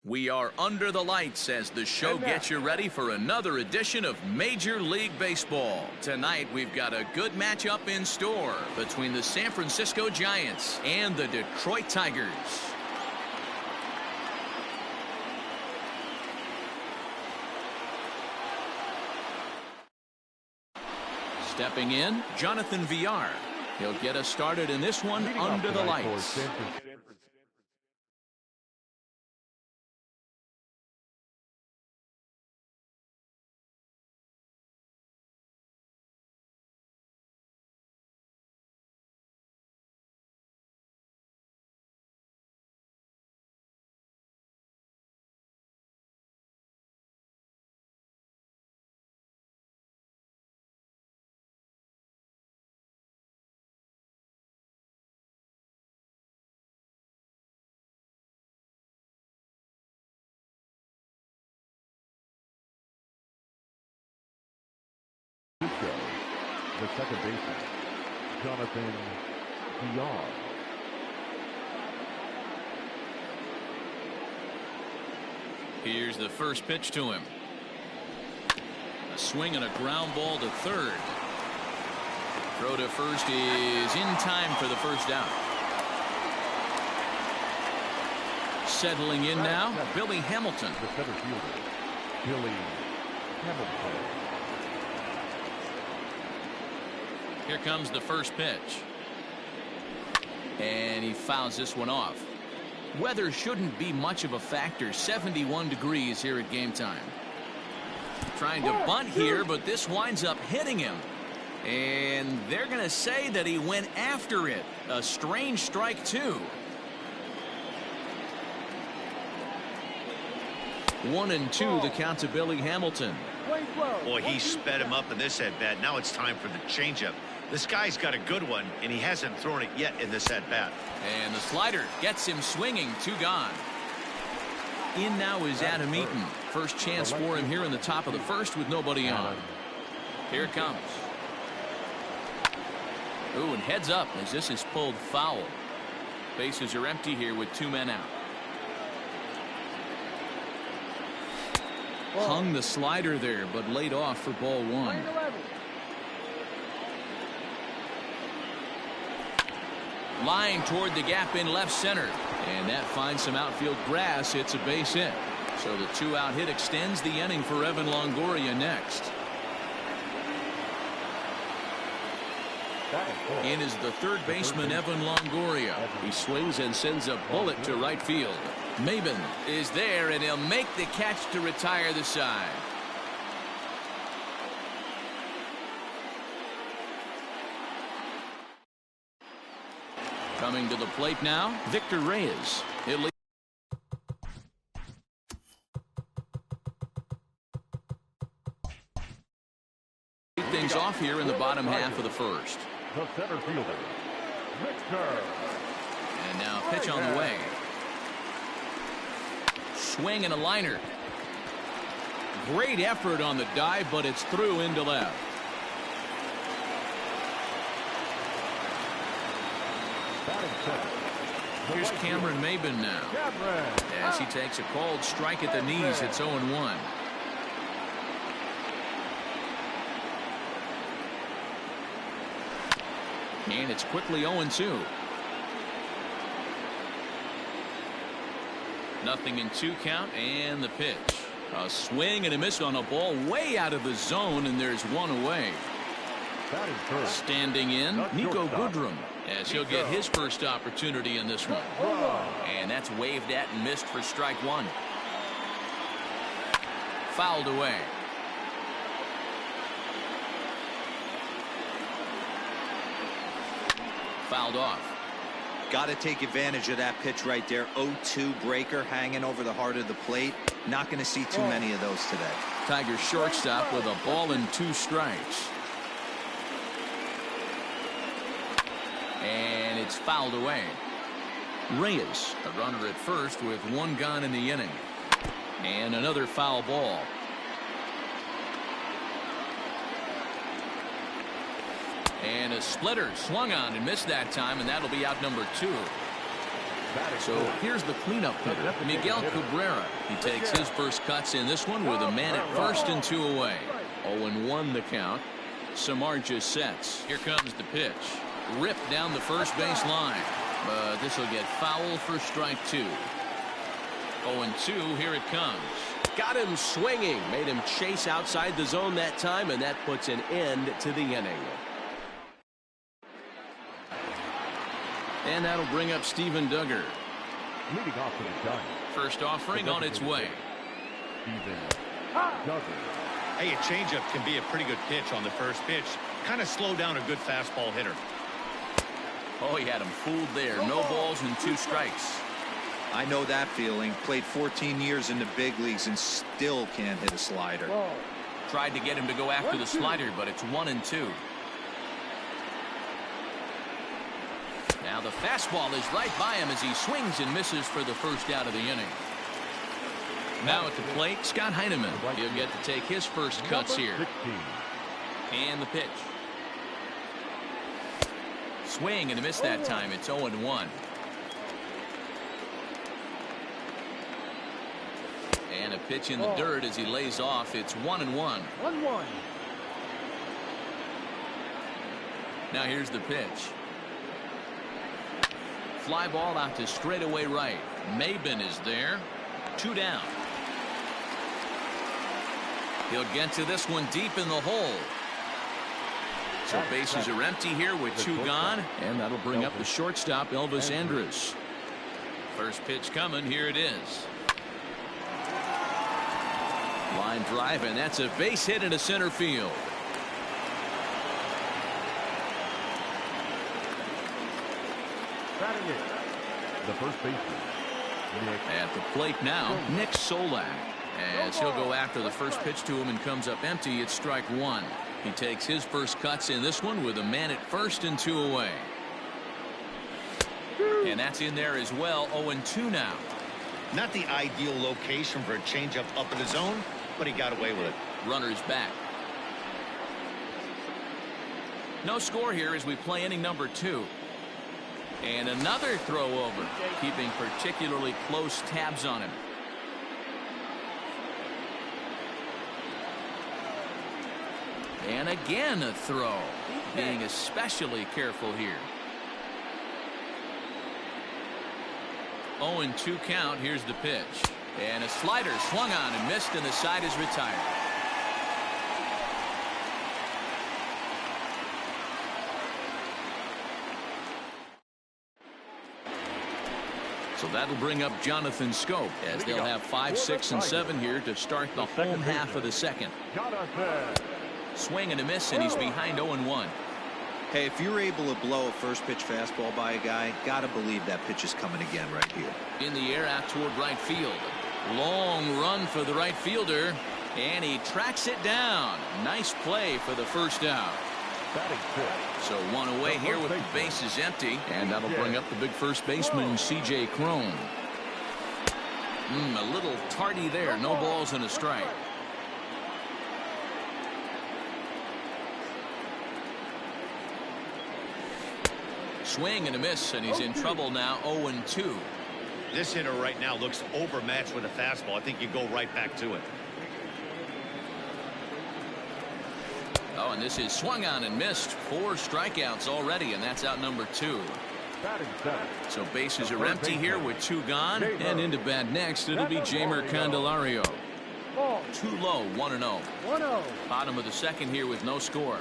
We are under the lights as the show gets you ready for another edition of Major League Baseball. Tonight, we've got a good matchup in store between the San Francisco Giants and the Detroit Tigers. Stepping in, Jonathan Villar. He'll get us started in this one under the lights. The second baseman, Jonathan Villar. Here's the first pitch to him. A swing and a ground ball to third. Throw to first is in time for the first out. Settling in now, Billy Hamilton. The center fielder, Billy Hamilton. Here comes the first pitch. And he fouls this one off. Weather shouldn't be much of a factor. 71 degrees here at game time. Trying to bunt here, but this winds up hitting him. And they're going to say that he went after it. A strange strike, too. 1-2 the count to Billy Hamilton. Boy, he sped him up in this at-bat. Now it's time for the changeup. This guy's got a good one, and he hasn't thrown it yet in this at-bat. And the slider gets him swinging. 2 gone. In now is Adam Eaton. First chance for him here in the top of the first with nobody on. Here it comes. Ooh, and heads up as this is pulled foul. Bases are empty here with 2 men out. Hung the slider there, but laid off for ball 1. Line toward the gap in left center. And that finds some outfield grass. It's a base hit. So the 2-out hit extends the inning for Evan Longoria next. In is the third baseman, Evan Longoria. He swings and sends a bullet to right field. Maben is there, and he'll make the catch to retire the side. Coming to the plate now, Victor Reyes. He'll lead things off here in the bottom half of the first. The center fielder, Victor. And now pitch on the way. Swing and a liner. Great effort on the dive, but it's through into left. Here's Cameron Maben now. As he takes a called strike at the knees, it's 0-1. And it's quickly 0-2. Nothing in 2 count, and the pitch. A swing and a miss on a ball way out of the zone, and there's 1 away. Standing in, Niko Goodrum, as he'll get his first opportunity in this one. And that's waved at and missed for strike 1. Fouled away. Fouled off. Got to take advantage of that pitch right there. 0-2 breaker hanging over the heart of the plate. Not going to see too many of those today. Tigers shortstop with a ball and 2 strikes. And it's fouled away. Reyes, a runner at first with 1 gone in the inning. And another foul ball. And a splitter swung on and missed that time, and that'll be out number 2. So here's the cleanup hitter, Miguel Cabrera. He takes his first cuts in this one with a man at first and 2 away. 0-1 the count. Samardzija sets. Here comes the pitch. Ripped down the first base line. But this will get foul for strike 2. 0-2, here it comes. Got him swinging. Made him chase outside the zone that time, and that puts an end to the inning. And that'll bring up Steven Duggar. Leading off for the Giants. First offering on its way. Steven Duggar. Hey, a changeup can be a pretty good pitch on the first pitch. Kind of slow down a good fastball hitter. Oh, he had him fooled there. No balls and 2 strikes. I know that feeling. Played 14 years in the big leagues and still can't hit a slider. Tried to get him to go after the slider, but it's 1-2. Now the fastball is right by him as he swings and misses for the first out of the inning. Now at the plate, Scott Heineman. He'll get to take his first cuts here. 16. And the pitch. Swing and a miss that time. It's 0-1. And a pitch in the dirt as he lays off. It's 1-1. 1-1. Now here's the pitch. Fly ball out to straightaway right. Maben is there. 2 down. He'll get to this one deep in the hole. So bases are empty here with 2 gone. And that'll bring up the shortstop, Elvis Andrus. First pitch coming. Here it is. Line drive, and that's a base hit into center field. Batting it. The first baseman. At the plate now, Nick Solak. As he'll go after the first pitch to him and comes up empty, it's strike 1. He takes his first cuts in this one with a man at first and 2 away. And that's in there as well. 0-2 now. Not the ideal location for a changeup up in the zone, but he got away with it. Runners back. No score here as we play inning number 2. And another throw over, keeping particularly close tabs on him. And again a throw, being especially careful here. 0-2 count. Here's the pitch. And a slider swung on and missed, and the side is retired. So that'll bring up Jonathan Schoop as they'll have 5, 6, and 7 here to start the home half of the second. Swing and a miss, and he's behind 0-1. Hey, if you're able to blow a first pitch fastball by a guy, gotta believe that pitch is coming again right here. In the air out toward right field. Long run for the right fielder, and he tracks it down. Nice play for the first out. So 1 away here with the bases empty, and that'll bring up the big first baseman, C.J. Cron. A little tardy there. No balls and a strike. Swing and a miss, and he's in trouble now. 0-2. This hitter right now looks overmatched with a fastball. I think you go right back to it. Oh, and this is swung on and missed. 4 strikeouts already, and that's out number 2. So bases are empty here with 2 gone, and into bat next. It'll be Jeimer Candelario. Too low. 1-0. Bottom of the second here with no score.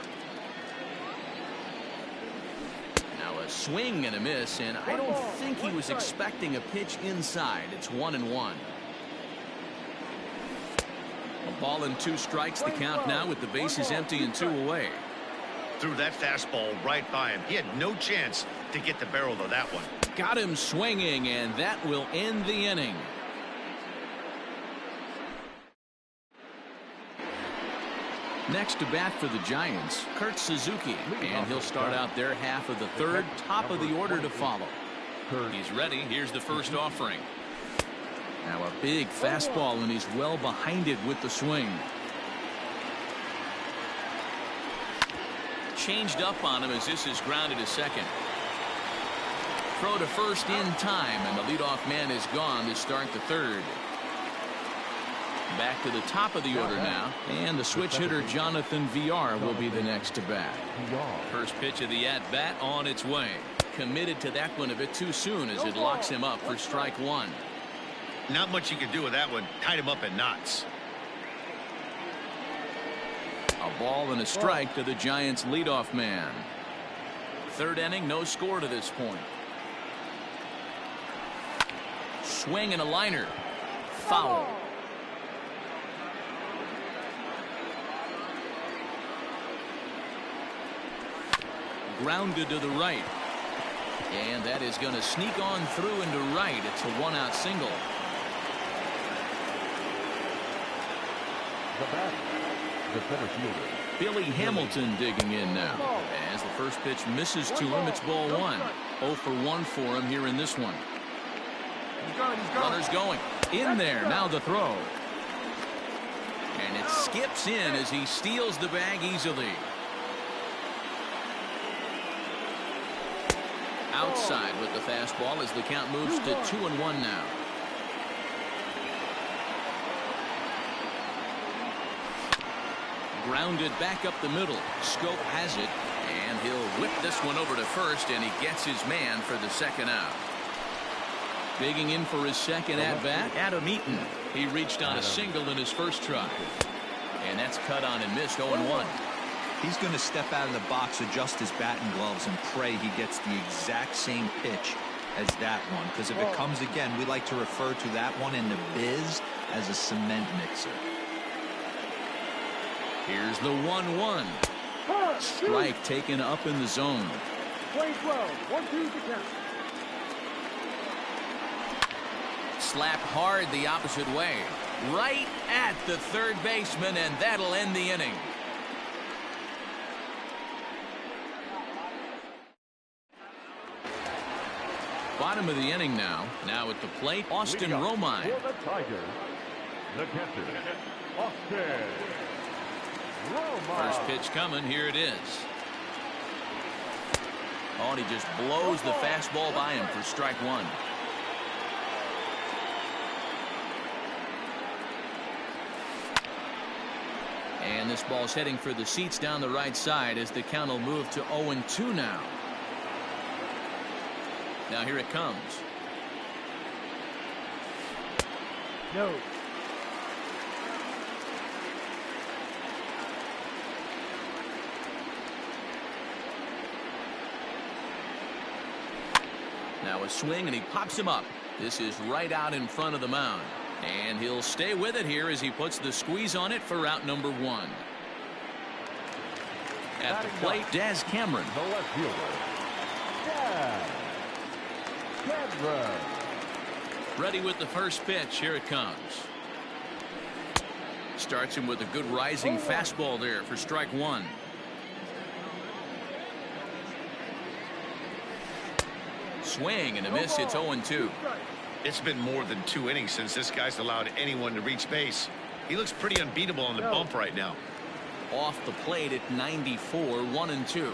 Now a swing and a miss, and I don't think he was expecting a pitch inside. It's 1-1. A ball and 2 strikes the count now with the bases empty and 2 away. Threw that fastball right by him. He had no chance to get the barrel of that one. Got him swinging, and that will end the inning. Next to bat for the Giants, Kurt Suzuki, and he'll start out their half of the third, top of the order to follow. He's ready. Here's the first offering. Now a big fastball, and he's well behind it with the swing. Changed up on him as this is grounded to second. throw to first in time, and the leadoff man is gone to start the third. Back to the top of the order now, and the switch hitter Jonathan Villar will be the next to bat. First pitch of the at-bat on its way. Committed to that one a bit too soon as it locks him up for strike one. Not much you can do with that one. Tied him up in knots. A ball and a strike to the Giants leadoff man. Third inning, no score to this point. Swing and a liner. Foul. Grounded to the right. And that is going to sneak on through into right. It's a one-out single. The batter, the center fielder, Billy Hamilton digging in now. As the first pitch misses to him, it's ball one. 0 for 1 for him here in this one. Runner's going. In there. Now the throw. And it skips in as he steals the bag easily. Outside with the fastball as the count moves to 2-1 now. Grounded back up the middle. Schoop has it, and he'll whip this one over to first, and he gets his man for the second out. Digging in for his second at-bat, Adam Eaton. He reached on a single in his first try. And that's cut on and missed. 0-1. He's going to step out of the box, adjust his bat and gloves, and pray he gets the exact same pitch as that one. Because if it comes again, we like to refer to that one in the biz as a cement mixer. Here's the 1-1. Strike taken up in the zone. Play 12. 1-2 to count. Slapped hard the opposite way. Right at the third baseman, and that'll end the inning. Bottom of the inning now. Now at the plate, Austin Romine. For the Tigers, the catcher, Austin Romine. First pitch coming. Here it is. Oh, and he just blows the fastball by him for strike one. And this ball's heading for the seats down the right side as the count will move to 0-2 now. Now here it comes. No. Now a swing, and he pops him up. This is right out in front of the mound. And he'll stay with it here as he puts the squeeze on it for out number one. At the plate, Daz Cameron. The left fielder, Daz Cameron. Ready with the first pitch. Here it comes. Starts him with a good rising fastball there for strike one. Swing and a miss. It's 0-2. It's been more than 2 innings since this guy's allowed anyone to reach base. He looks pretty unbeatable on the bump right now. Off the plate at 94, 1-2.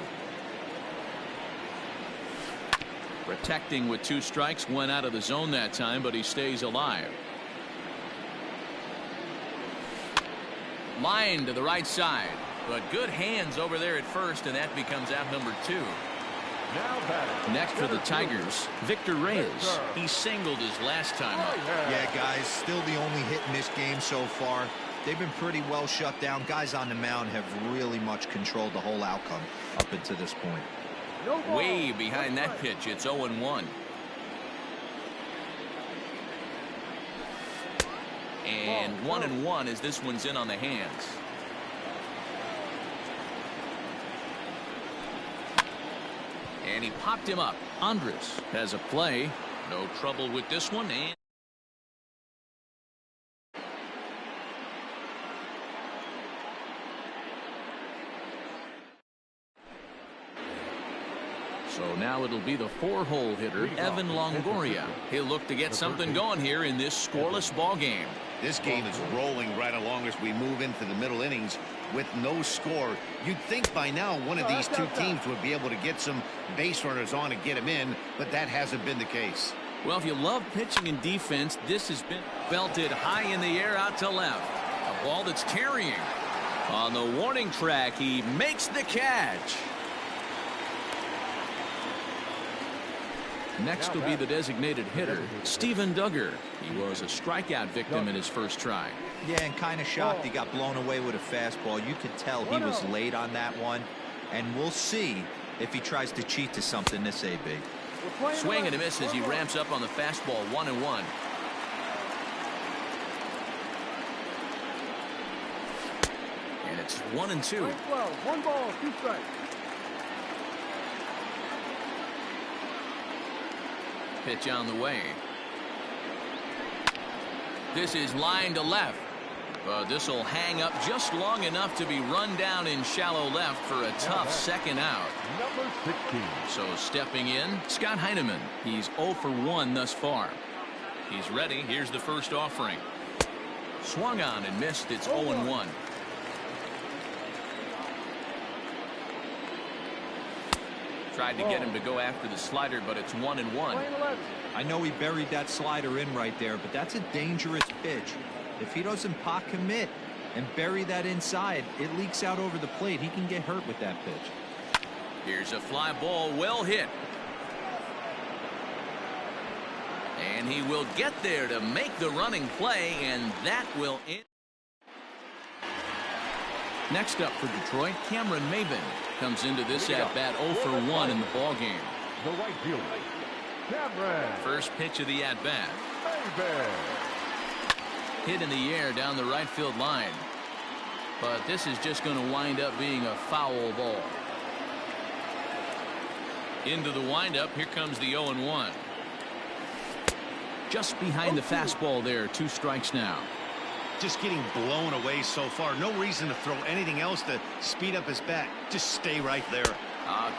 Protecting with 2 strikes, went out of the zone that time, but he stays alive. Line to the right side, but good hands over there at first, and that becomes out number 2. Now batting. Next for the Tigers, Victor Reyes. He singled his last time up. Yeah, guys, still the only hit-and-miss game so far. They've been pretty well shut down. Guys on the mound have really much controlled the whole outcome up until this point. Way behind that pitch. It's 0-1. And 1-1 as this one's in on the hands. And he popped him up. Andres has a play. No trouble with this one. And So now it'll be the 4-hole hitter, Evan Longoria. He'll look to get something going here in this scoreless ball game. This game is rolling right along as we move into the middle innings with no score. You'd think by now one of these two teams would be able to get some base runners on and get them in, but that hasn't been the case. Well, if you love pitching and defense, this has been belted high in the air out to left. A ball that's carrying. On the warning track, he makes the catch. Next will be the designated hitter, Steven Duggar. He was a strikeout victim in his first try. Yeah, and kind of shocked he got blown away with a fastball. You could tell he was late on that one. And we'll see if he tries to cheat to something this AB. Swing and a miss as he ramps up on the fastball, 1-1. And it's 1-2. Strike 12, 1 ball, 2 strikes. Pitch on the way. This is line to left. But this will hang up just long enough to be run down in shallow left for a tough second out. Number 16. So stepping in, Scott Heineman. He's 0 for 1 thus far. He's ready. Here's the first offering. Swung on and missed. It's 0-1. Tried to get him to go after the slider, but it's 1-1. I know he buried that slider in right there, but that's a dangerous pitch. If he doesn't pot commit and bury that inside, it leaks out over the plate. He can get hurt with that pitch. Here's a fly ball, well hit. And he will get there to make the running play, and that will end. Next up for Detroit, Cameron Maybin comes into this at-bat 0 for 1 in the ball game. The right fielder, Cameron. First pitch of the at-bat. Maybin. Hit in the air down the right field line. But this is just going to wind up being a foul ball. Into the windup, here comes the 0-1. Just behind the fastball there, 2 strikes now. Just getting blown away so far. No reason to throw anything else to speed up his bat. Just stay right there.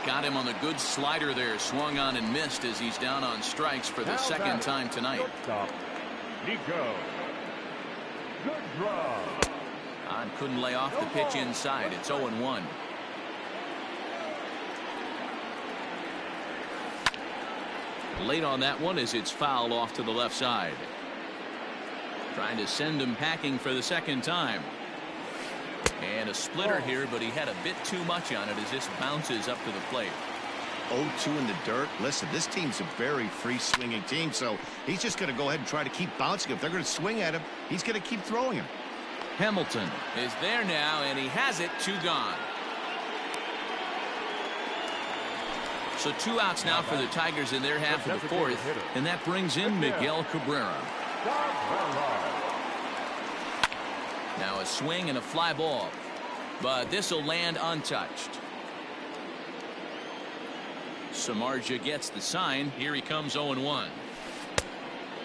Got him on the good slider there. Swung on and missed as he's down on strikes for the second time tonight. Stop. Nico. Good draw. Couldn't lay off the pitch inside. It's 0-1. Late on that one as it's fouled off to the left side. Trying to send him packing for the second time. And a splitter here, but he had a bit too much on it as this bounces up to the plate. 0-2 in the dirt. Listen, this team's a very free swinging team, so he's just going to go ahead and try to keep bouncing. If they're going to swing at him, he's going to keep throwing him. Hamilton is there now, and he has it. 2 gone. So 2 outs now for the Tigers in their half of the 4th, and that brings in Miguel Cabrera. Now a swing and a fly ball, but this will land untouched. Samardzija gets the sign. Here he comes 0-1.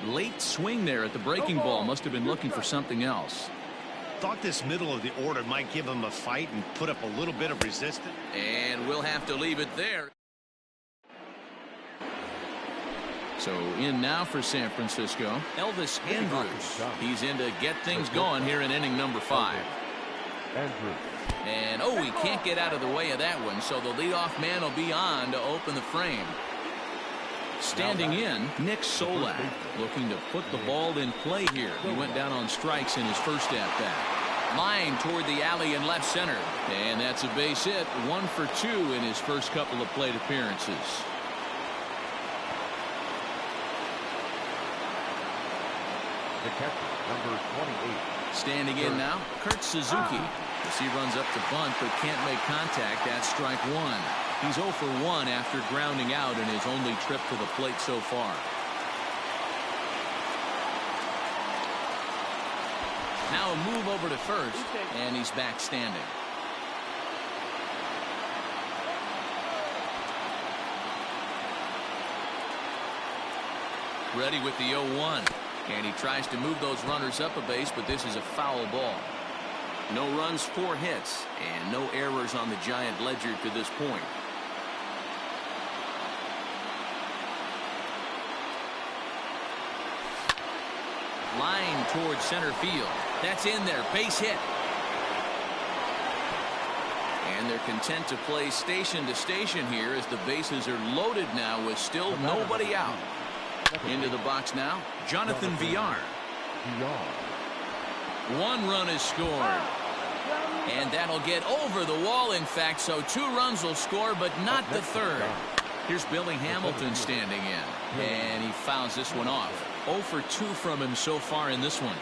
Late swing there at the breaking ball. Must have been looking for something else. Thought this middle of the order might give him a fight and put up a little bit of resistance. And we'll have to leave it there. So in now for San Francisco, Elvis Andrus. He's in to get things going here in inning number 5. Andrus. And he can't get out of the way of that one, so the leadoff man will be on to open the frame. Standing in, Nick Solak, looking to put the ball in play here. He went down on strikes in his first at-bat. Line toward the alley in left center, and that's a base hit. 1 for 2 in his first couple of plate appearances. The catcher, number 28. Standing in now, Kurt Suzuki. As he runs up to bunt but can't make contact. That's strike 1. He's 0 for 1 after grounding out in his only trip to the plate so far. Now a move over to first, and he's back standing. Ready with the 0-1. And he tries to move those runners up a base, but this is a foul ball. No runs, 4 hits, and no errors on the Giant ledger to this point. Line towards center field. That's in there. Base hit. And they're content to play station to station here as the bases are loaded now with still nobody out. Into the box now, Jonathan Villar. One run is scored. And that'll get over the wall, in fact, so 2 runs will score, but not the third. Here's Billy Hamilton standing in, and he fouls this one off. 0 for 2 from him so far in this one.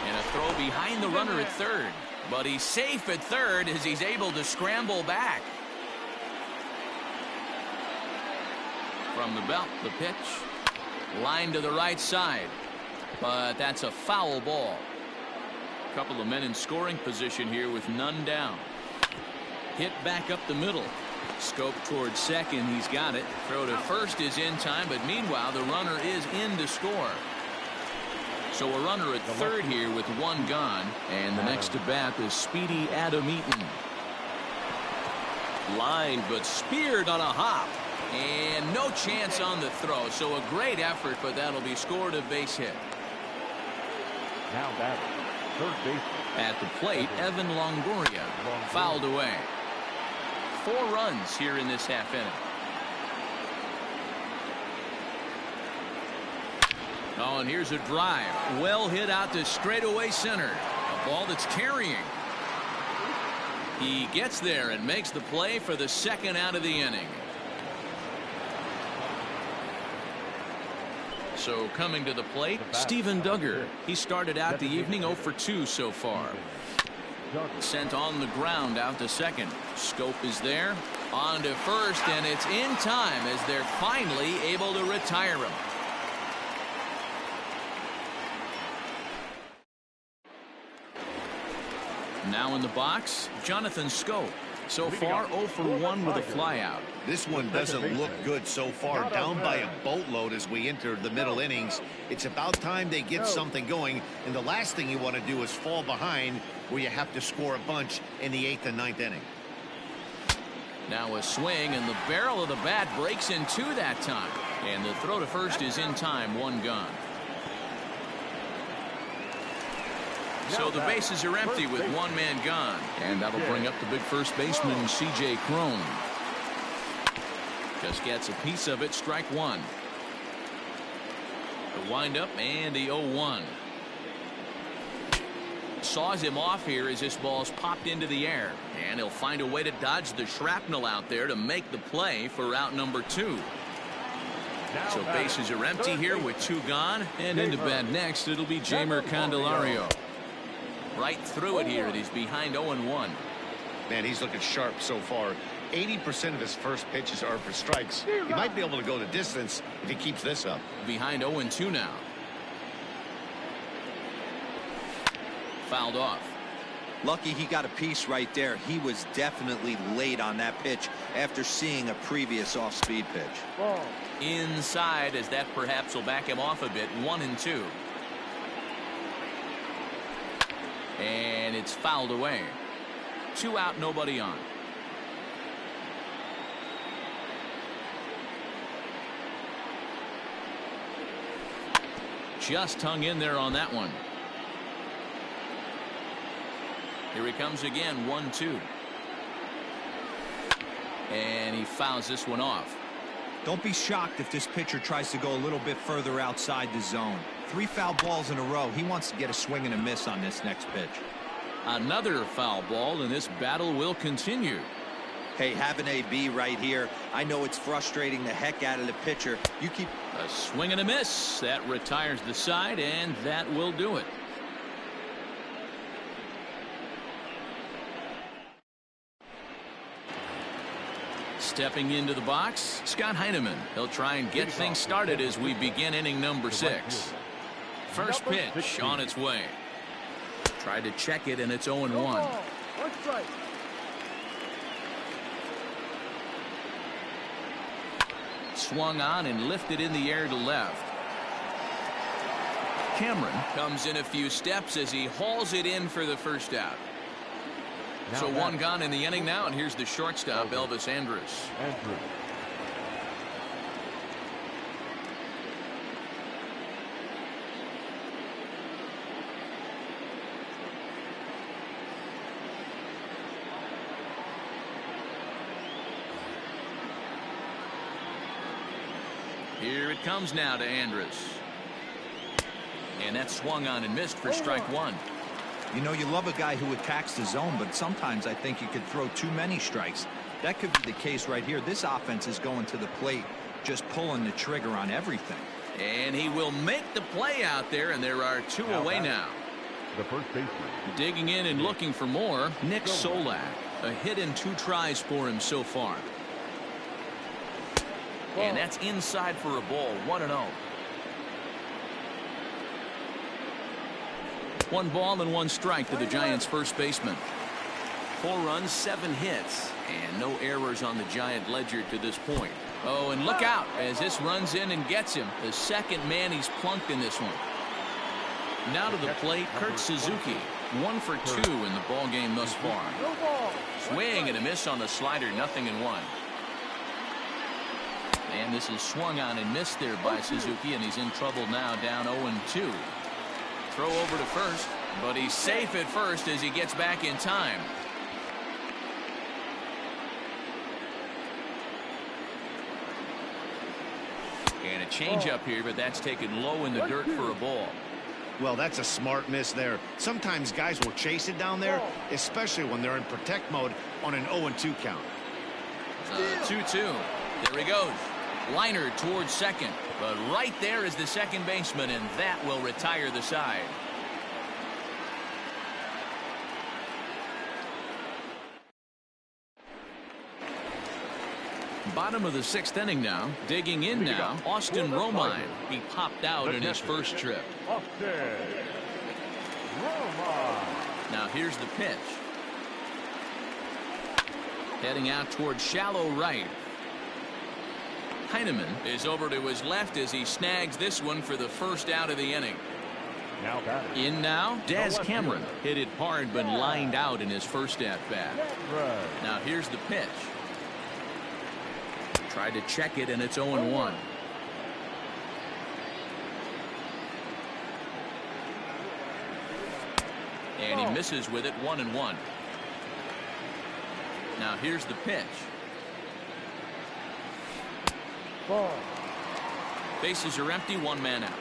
And a throw behind the runner at third, but he's safe at third as he's able to scramble back. From the belt, the pitch. Line to the right side, but that's a foul ball. Couple of men in scoring position here with none down. Hit back up the middle. Scope towards second. He's got it. Throw to first is in time, but meanwhile the runner is in to score. So a runner at third here with 1 gone, and the next to bat is Speedy Adam Eaton. Line, but speared on a hop. And no chance on the throw, so a great effort, but that'll be scored a base hit. Now batting, third baseman. At the plate, Evan Longoria fouled away. 4 runs here in this half inning. Oh, and here's a drive. Well hit out to straightaway center. A ball that's carrying. He gets there and makes the play for the second out of the inning. So coming to the plate, Steven Duggar. He started out the evening 0 for 2 so far. Sent on the ground out to second. Scope is there. On to first, and it's in time as they're finally able to retire him. Now in the box, Jonathan Scope. So far 0 for 1 with a flyout. This one doesn't look good so far. Down by a boatload as we enter the middle innings. It's about time they get something going, and the last thing you want to do is fall behind where you have to score a bunch in the 8th and 9th inning. Now a swing, and the barrel of the bat breaks in 2 that time, and the throw to first is in time. 1 gone. So the bases are empty with 1 man gone, and that'll bring up the big first baseman, C.J. Cron. Just gets a piece of it. Strike 1. The windup and the 0-1. Saws him off here as this ball's popped into the air, and he'll find a way to dodge the shrapnel out there to make the play for out number 2. So bases are empty here with 2 gone, and into bat next it'll be Jeimer Candelario. Right through it here. He's behind 0-1. Man, he's looking sharp so far. 80% of his first pitches are for strikes. He might be able to go the distance if he keeps this up. Behind 0-2 now. Fouled off. Lucky he got a piece right there. He was definitely late on that pitch after seeing a previous off-speed pitch. Ball. Inside, as that perhaps will back him off a bit. 1-2. And it's fouled away. 2 out, nobody on. Just hung in there on that one. Here he comes again. 1-2. And he fouls this one off. Don't be shocked if this pitcher tries to go a little bit further outside the zone. 3 foul balls in a row. He wants to get a swing and a miss on this next pitch. Another foul ball, and this battle will continue. Hey, have an AB right here. I know it's frustrating the heck out of the pitcher. You keep a swing and a miss. That retires the side, and that will do it. Stepping into the box, Scott Heineman. He'll try and get things started as we begin inning number 6. First pitch on its way. Tried to check it, and it's 0-1. 1 strike. Swung on and lifted in the air to left. Cameron comes in a few steps as he hauls it in for the first out. So 1 gone in the inning now, and here's the shortstop, Elvis Andrus. Here it comes now to Andrus. And that swung on and missed for strike one. You know, you love a guy who attacks the zone, but sometimes I think you could throw too many strikes. That could be the case right here. This offense is going to the plate, just pulling the trigger on everything. And he will make the play out there, and there are two away now. The first baseman. Digging in and looking for more, Nick Solak. A hit in 2 tries for him so far. And that's inside for a ball, 1-0. 1 ball and 1 strike to the Giants' first baseman. 4 runs, 7 hits, and no errors on the Giant ledger to this point. Oh, and look out as this runs in and gets him. The second man he's plunked in this one. Now to the plate, Kurt Suzuki. 1 for 2 in the ball game thus far. Swing and a miss on the slider, 0-1. And this is swung on and missed there by Suzuki, and he's in trouble now, down 0-2. Throw over to first, but he's safe at first as he gets back in time. And a changeup here, but that's taken low in the dirt for a ball. Well, that's a smart miss there. Sometimes guys will chase it down there, especially when they're in protect mode on an 0-2 count. 2-2. There he goes. Liner towards second, but right there is the second baseman, and that will retire the side. Bottom of the 6th inning now. Digging in now, Austin Romine. He popped out in his first trip. Austin Romine. Now here's the pitch. Heading out towards shallow right. Heineman is over to his left as he snags this one for the first out of the inning. Now batting. In now, Daz Cameron. Hit it hard but lined out in his first at bat. Right. Now here's the pitch. Tried to check it, and it's 0-1. And he misses with it, 1-1. Now here's the pitch. Ball. Bases are empty, 1 man out.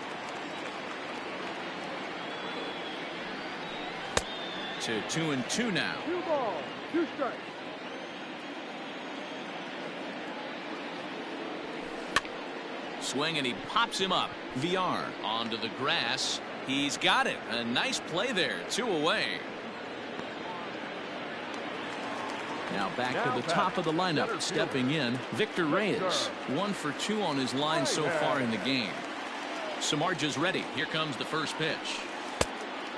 To 2-2 now. 2 balls, 2 strikes. Swing, and he pops him up. VR onto the grass. He's got it. A nice play there. 2 away. Now back to the top of the lineup. Stepping in, Victor Reyes. 1 for 2 on his line so far in the game. Samardzija's ready. Here comes the first pitch.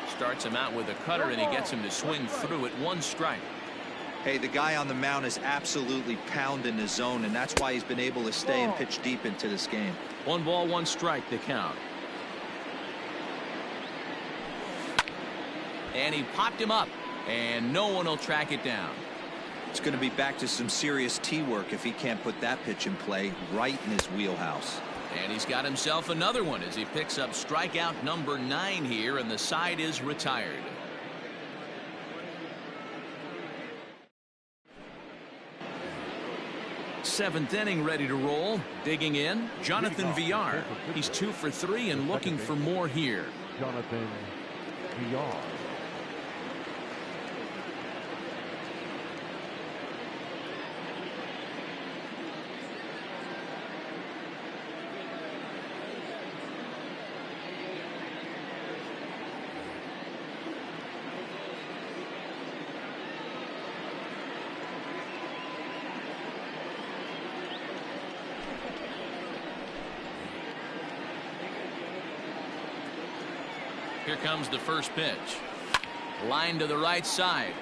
Starts him out with a cutter, and he gets him to swing through it. 1 strike. Hey, the guy on the mound is absolutely pounding the zone, and that's why he's been able to stay and pitch deep into this game. 1 ball, 1 strike to count. And he popped him up, and no one will track it down. It's going to be back to some serious tee work if he can't put that pitch in play right in his wheelhouse. And he's got himself another one as he picks up strikeout number 9 here, and the side is retired. Seventh inning, ready to roll. Digging in, Jonathan VR. He's 2 for 3 and looking for more here. Jonathan VR. Here comes the first pitch. Line to the right side,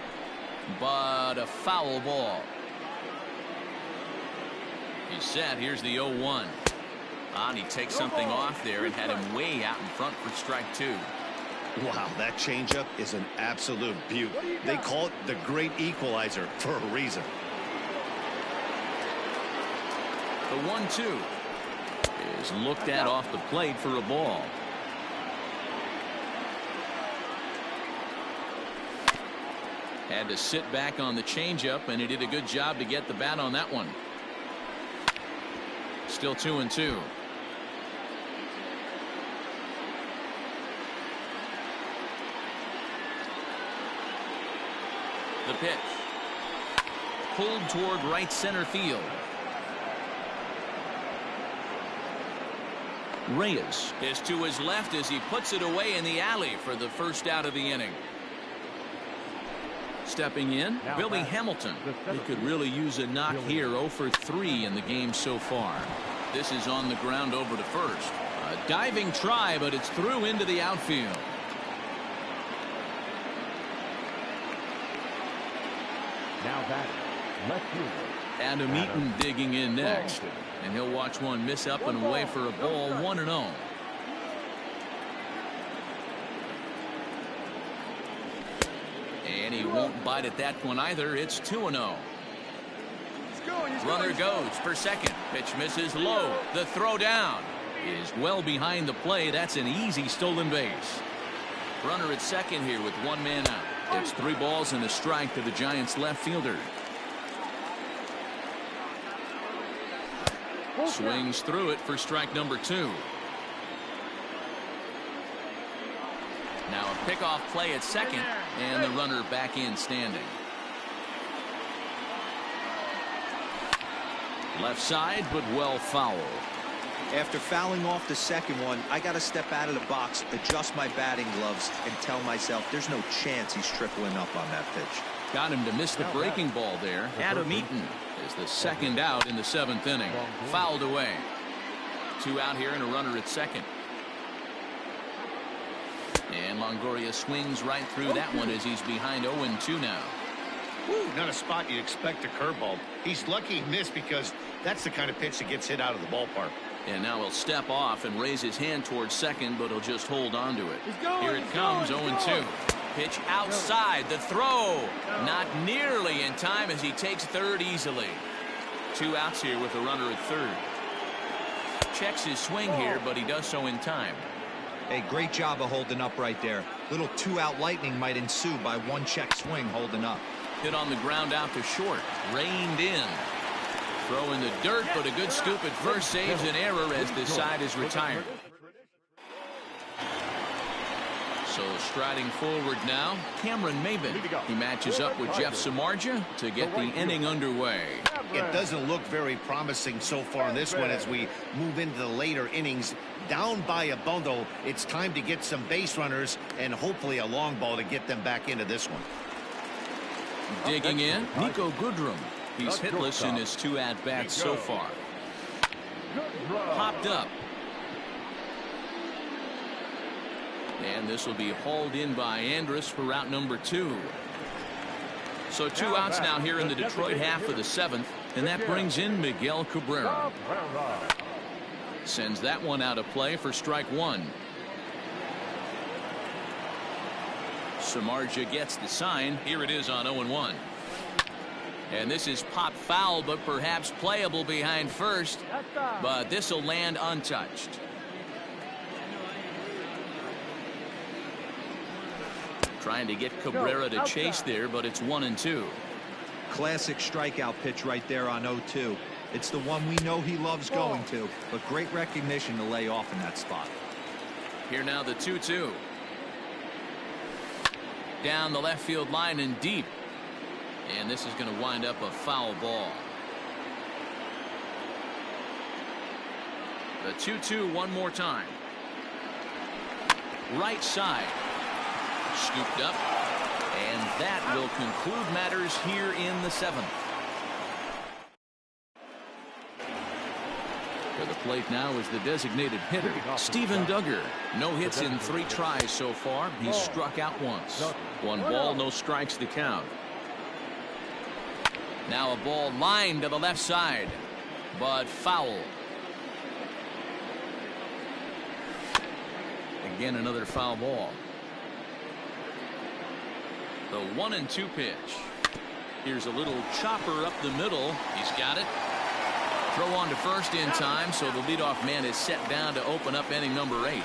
but a foul ball. He's set. Here's the 0-1. And he takes something off there and had him way out in front for strike 2. Wow, that changeup is an absolute beaut. They call it the great equalizer for a reason. The 1-2 is looked at off the plate for a ball. Had to sit back on the changeup, and he did a good job to get the bat on that one. Still 2-2. The pitch. Pulled toward right center field. Reyes is to his left as he puts it away in the alley for the first out of the inning. Stepping in, Now Billy Hamilton. He could really use a knock here. 0 for 3 in the game so far. This is on the ground over to first. A diving try, but it's through into the outfield. Now batting, left fielder. Adam Eaton digging in next. And he'll watch one miss up and away for a ball. 1-0. And he won't bite at that one either. It's 2-0. Runner goes for second. Pitch misses low. The throw down is well behind the play. That's an easy stolen base. Runner at second here with one man out. It's 3 balls and a strike to the Giants left fielder. Swings through it for strike number 2. Now a pickoff play at second, and the runner back in standing. Left side, but well fouled. After fouling off the second one, I got to step out of the box, adjust my batting gloves, and tell myself there's no chance he's tripling up on that pitch. Got him to miss the breaking ball there. Adam Eaton is the second out in the 7th inning. Fouled away. 2 out here and a runner at second. And Longoria swings right through that one as he's behind 0-2 now. Woo, not a spot you'd expect a curveball. He's lucky he missed because that's the kind of pitch that gets hit out of the ballpark. And now he'll step off and raise his hand towards second, but he'll just hold on to it. Here it comes, 0-2. Pitch outside, the throw. Not nearly in time as he takes third easily. 2 outs here with a runner at third. Checks his swing here, but he does so in time. Hey, great job of holding up right there. Little 2-out lightning might ensue by 1 check swing holding up. Hit on the ground out to short. Reined in. Throw in the dirt, but a good scoop at first saves an error as the side is retired. So striding forward now, Cameron Maybin. He matches up with Jeff Samardzija to get the inning underway. It doesn't look very promising so far in this one as we move into the later innings. Down by a bundle, it's time to get some base runners and hopefully a long ball to get them back into this one. Digging in, Niko Goodrum. He's hitless in his 2 at-bats so far. Popped up. And this will be hauled in by Andrus for route number 2. So 2 outs now here in the Detroit half of the 7th, and that brings in Miguel Cabrera. Sends that one out of play for strike 1. Samardzija gets the sign. Here it is on 0-1. And this is popped foul, but perhaps playable behind first. But this will land untouched. Trying to get Cabrera to chase there, but it's 1-2. Classic strikeout pitch right there on 0-2. It's the one we know he loves going to, but great recognition to lay off in that spot. Here now the 2-2. Down the left field line and deep. And this is going to wind up a foul ball. The 2-2 one more time. Right side. Scooped up. And that will conclude matters here in the 7th. For the plate now is the designated hitter, Steven Duggar. No hits in 3 tries so far. He's struck out once. 1 ball, no strikes to count. Now a ball lined to the left side, but foul. Again, another foul ball. The 1-2 pitch. Here's a little chopper up the middle. He's got it. Throw on to first in time, so the leadoff man is set down to open up inning number 8.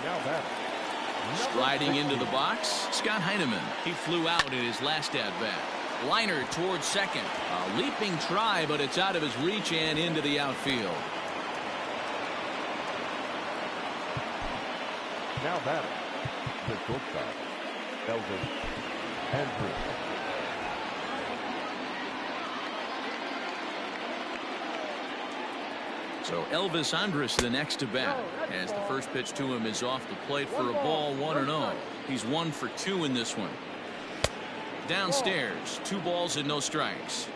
Striding into the box, Scott Heineman. He flew out in his last at-bat. Liner towards second. A leaping try, but it's out of his reach and into the outfield. Now batting, the shortstop, Elvis Andrus. So Elvis Andrus the next to bat, as the first pitch to him is off the plate for a ball, 1-0. He's 1 for 2 in this one. Downstairs, 2 balls and no strikes.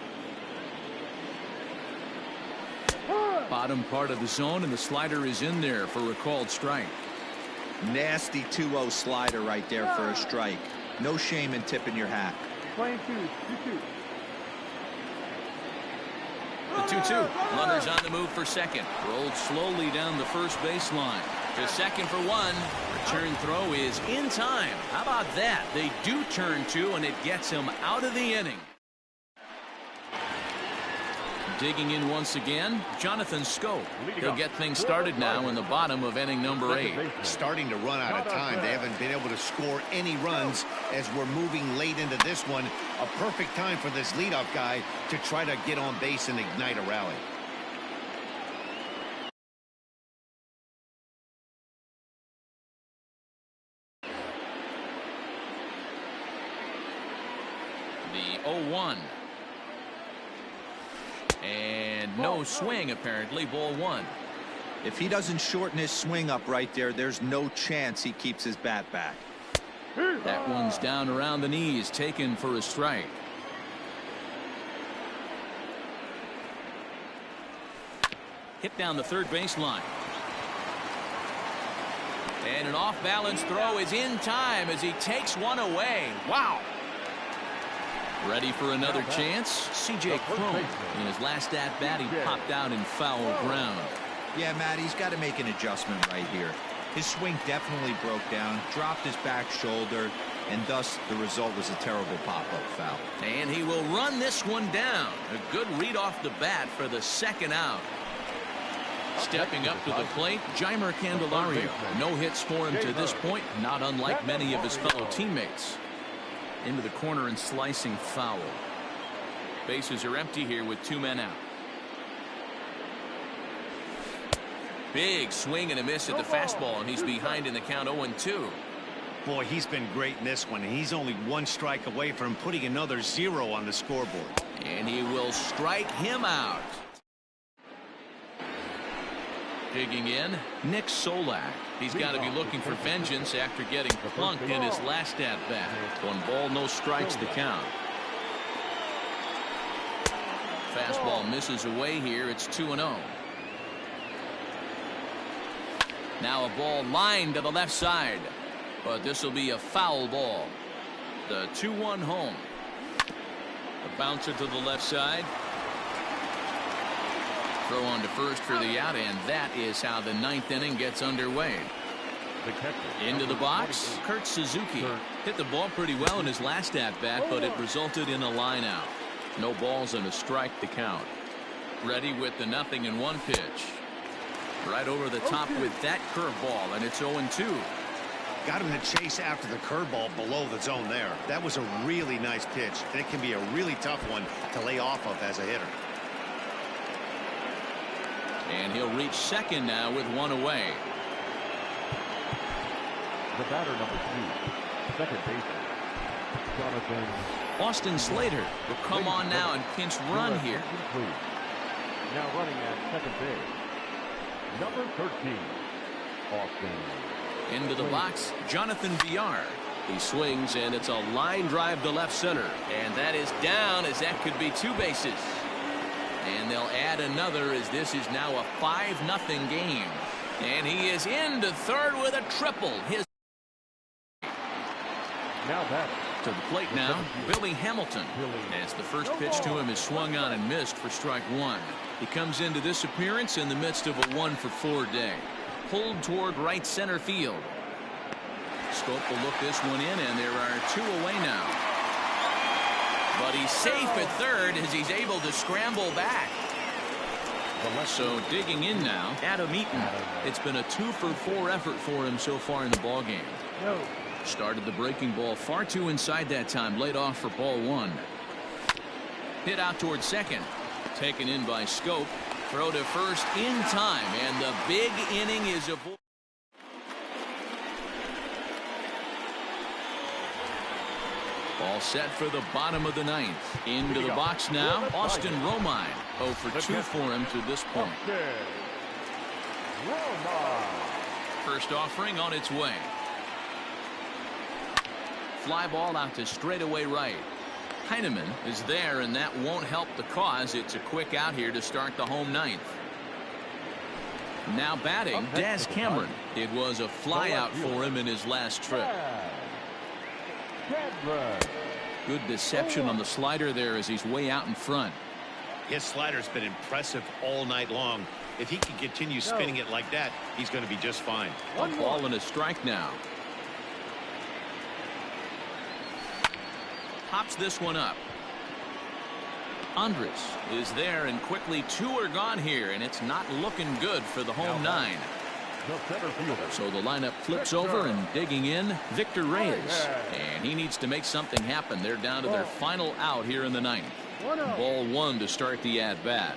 Bottom part of the zone, and the slider is in there for a called strike. Nasty 2-0 slider right there for a strike. No shame in tipping your hat. Playing 2-2. The 2-2. Runners on the move for second. Rolled slowly down the first baseline. To second for 1. Return throw is in time. How about that? They do turn 2, and it gets him out of the inning. Digging in once again, Jonathan Schoop. He'll get things started now in the bottom of inning number 8. Starting to run out of time. They haven't been able to score any runs as we're moving late into this one. A perfect time for this leadoff guy to try to get on base and ignite a rally. The 0-1. And no swing, apparently. Ball 1. If he doesn't shorten his swing up right there, there's no chance he keeps his bat back. That one's down around the knees, taken for a strike. Hit down the third baseline. And an off-balance throw is in time as he takes one away. Wow. Ready for another chance? C.J. Cron. In his last at-bat, he popped out in foul ground. Yeah, Matt, he's got to make an adjustment right here. His swing definitely broke down, dropped his back shoulder, and thus the result was a terrible pop-up foul. And he will run this one down. A good read off the bat for the second out. Stepping up to the plate, Jeimer Candelario. No hits for him to this point, not unlike many of his fellow teammates. Into the corner and slicing foul. Bases are empty here with 2 men out. Big swing and a miss at the fastball, and he's behind in the count 0-2. Boy, he's been great in this one. He's only 1 strike away from putting another 0 on the scoreboard. And he will strike him out. Digging in, Nick Solak. He's got to be looking for vengeance after getting plunked in his last at-bat. 1 ball, no strikes to count. Fastball misses away here. It's 2-0. Now a ball lined to the left side. But this will be a foul ball. The 2-1 home. A bouncer to the left side. Throw on to first for the out, and that is how the 9th inning gets underway. Into the box, Kurt Suzuki. Hit the ball pretty well in his last at-bat, but it resulted in a line out. No balls and a strike to count. Ready with the 0-1 pitch. Right over the top with that curveball, and it's 0-2. Got him to chase after the curveball below the zone there. That was a really nice pitch, and it can be a really tough one to lay off of as a hitter. And he'll reach second now with 1 away. The batter number 2, second baseman, Jonathan. Austin Slater will come on now and pinch run here. Now running at second base, number 13, Austin. Into the box, Jonathan Villar. He swings, and it's a line drive to left center. And that is down, as that could be 2 bases. And they'll add another as this is now a 5-0 game. And he is into third with a triple. His Now batter. to the plate now, Billy Hamilton. As the first pitch to him is swung on and missed for strike 1. He comes into this appearance in the midst of a 1-for-4 day. Pulled toward right center field. Schoop will look this one in, and there are 2 away now. But he's safe at third as he's able to scramble back. So digging in now, Adam Eaton. It's been a 2-for-4 effort for him so far in the ballgame. Started the breaking ball far too inside that time. Laid off for ball 1. Hit out towards second. Taken in by Schoop. Throw to first in time, and the big inning is avoided. All set for the bottom of the 9th. Into the box now, Austin Romine. 0 for 2 for him to this point. Roma. First offering on its way. Fly ball out to straightaway right. Heineman is there, and that won't help the cause. It's a quick out here to start the home ninth. Now batting, Des Cameron. It was a fly out for him in his last trip. Good deception on the slider there as he's way out in front. His slider's been impressive all night long. If he can continue spinning it like that, he's going to be just fine. A ball and a strike now. Pops this one up. Andres is there, and quickly 2 are gone here, and it's not looking good for the home 9. So the lineup flips over, and digging in, Victor Reyes. And he needs to make something happen. They're down to their final out here in the 9th. Ball 1 to start the at-bat.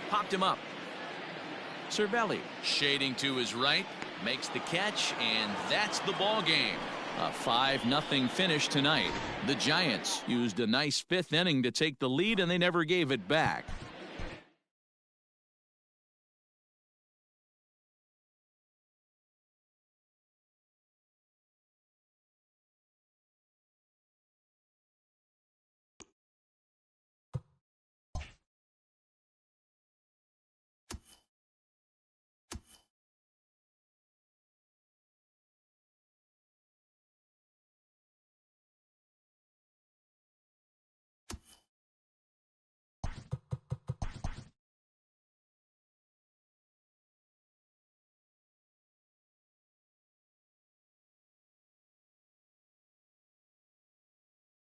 Popped him up. Cervelli shading to his right, makes the catch, and that's the ball game. A 5-0 finish tonight. The Giants used a nice 5th inning to take the lead, and they never gave it back.